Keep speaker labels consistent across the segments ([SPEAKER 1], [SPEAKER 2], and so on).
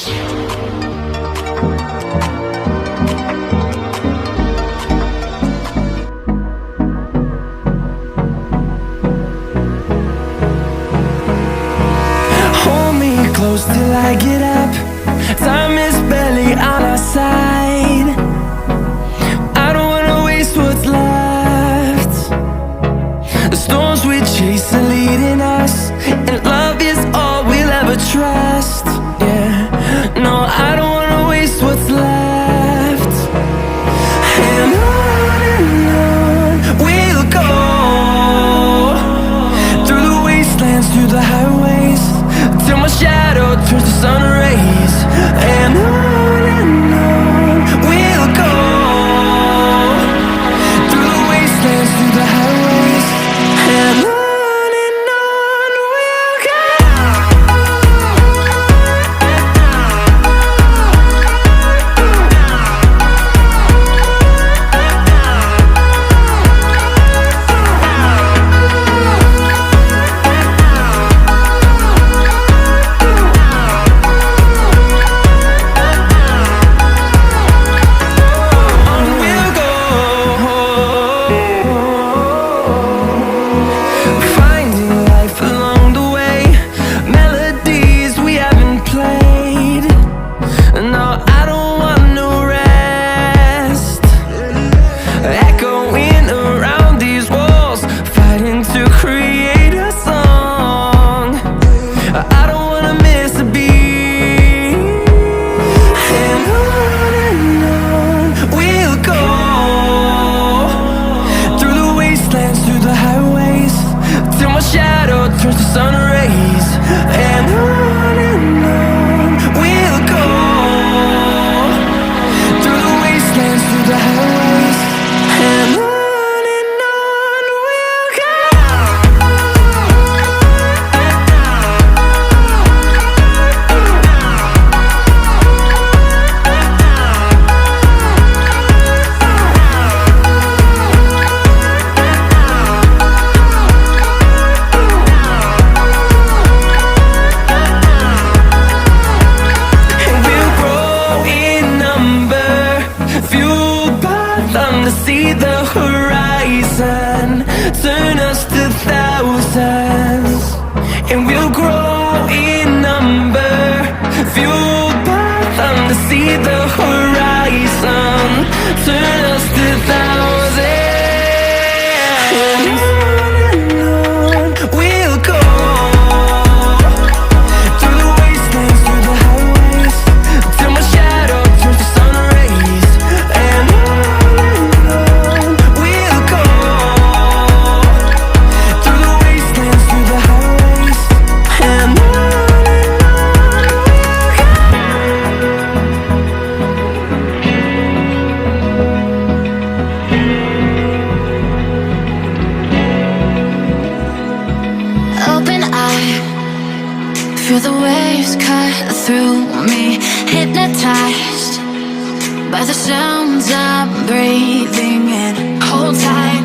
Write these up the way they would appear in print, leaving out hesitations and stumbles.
[SPEAKER 1] Hold me close till I get up. Time is barely on our side. I don't wanna waste what's left. The storms we chase are leading us, and love is all we'll ever trust. Yeah, no, I don't wanna waste what's left. And on we'll go, through the wastelands, through the highways, till my shadow turns to sun rays. And on we'll go, through the wastelands, through the highways, and on we'll go. Turns to sun rays, and on we'll go, through the wastelands, through the highways, and on we'll go. To see the horizon, turn us to thousands, and we'll grow in number, fueled by them. To see the horizon, turn us to thousands, and on we'll go, through the wastelands, through the highways, till my shadow turns to sun rays, and
[SPEAKER 2] feel the waves cut through me, hypnotized by the sounds I'm breathing in. Hold tight,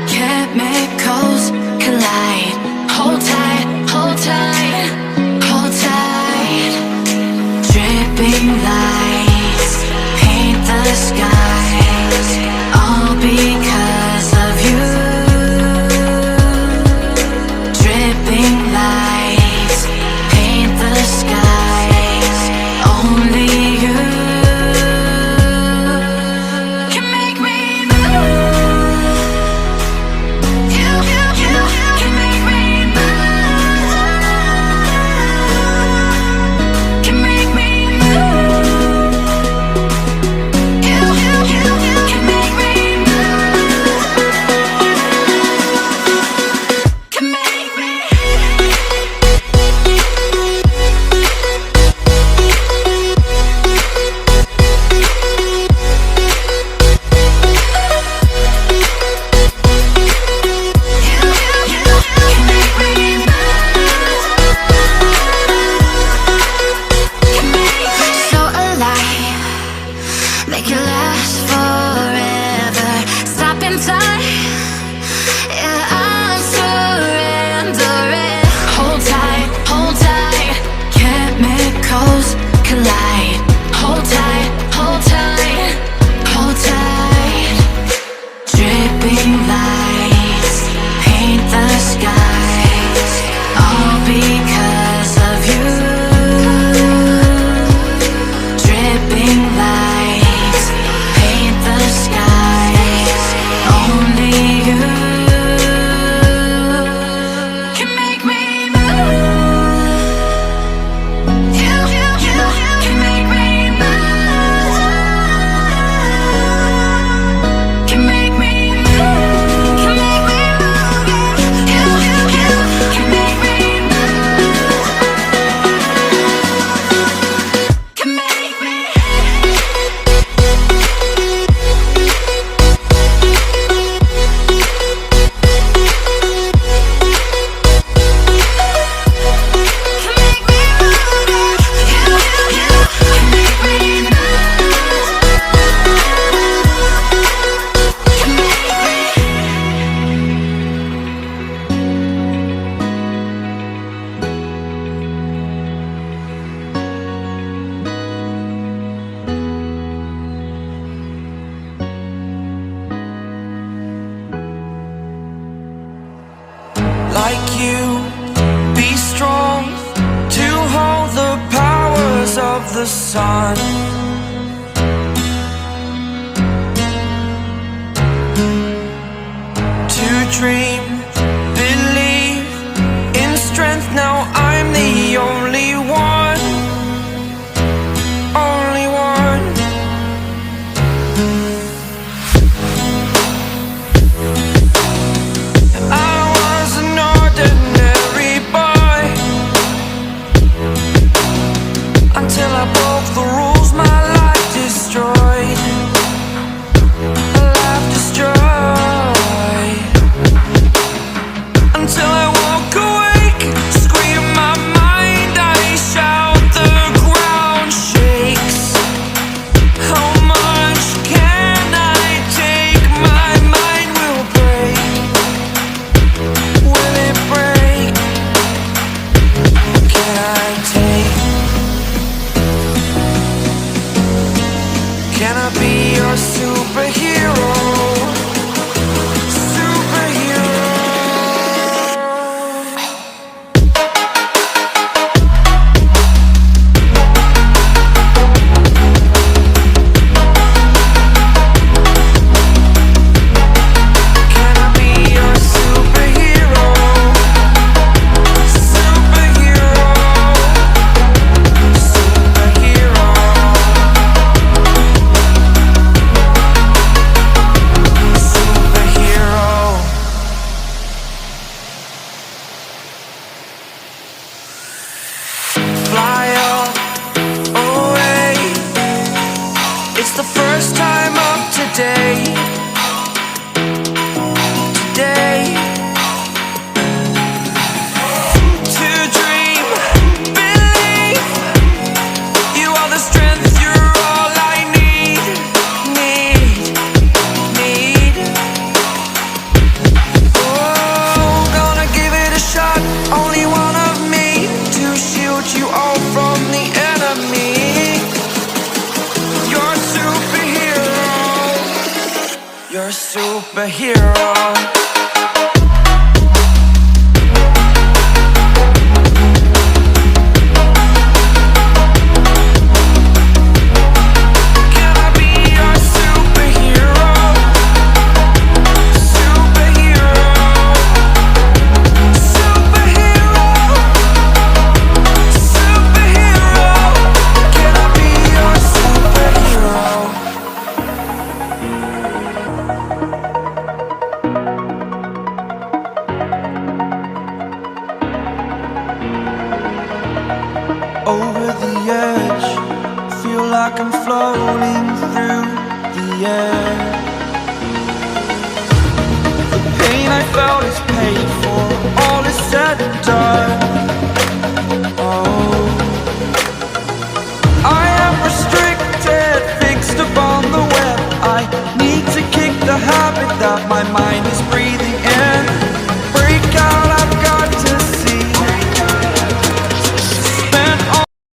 [SPEAKER 2] chemicals collide. Hold tight, hold tight, hold tight. Dripping lights paint the skies, all because of you. Dripping lights paint the skies, only you can make me move. You can make me move. Can make me move. You
[SPEAKER 1] the sun. To dream, believe in strength. Now I'm the only one, only one. I was an ordinary boy until I broke the rules, my life destroyed. A life destroyed. Until I walk awake, scream my mind, I shout, the ground shakes. How much can I take? My mind will break. Will it break? Can I take? Can I be your superhero? Superhero. Can I be your superhero? Superhero. Superhero. Superhero. Fly up away. It's the first time of today. Today. To dream, believe. You are the strength, you're all I need. Need. Oh, gonna give it a shot. Only one of me to shield you all from the enemy. You're a superhero. You're a superhero. Can I be your superhero? Superhero. Superhero. Superhero. Can I be your superhero? Over the edge, feel like I'm floating through the air. The pain I felt is paid for, all is said and done. Oh,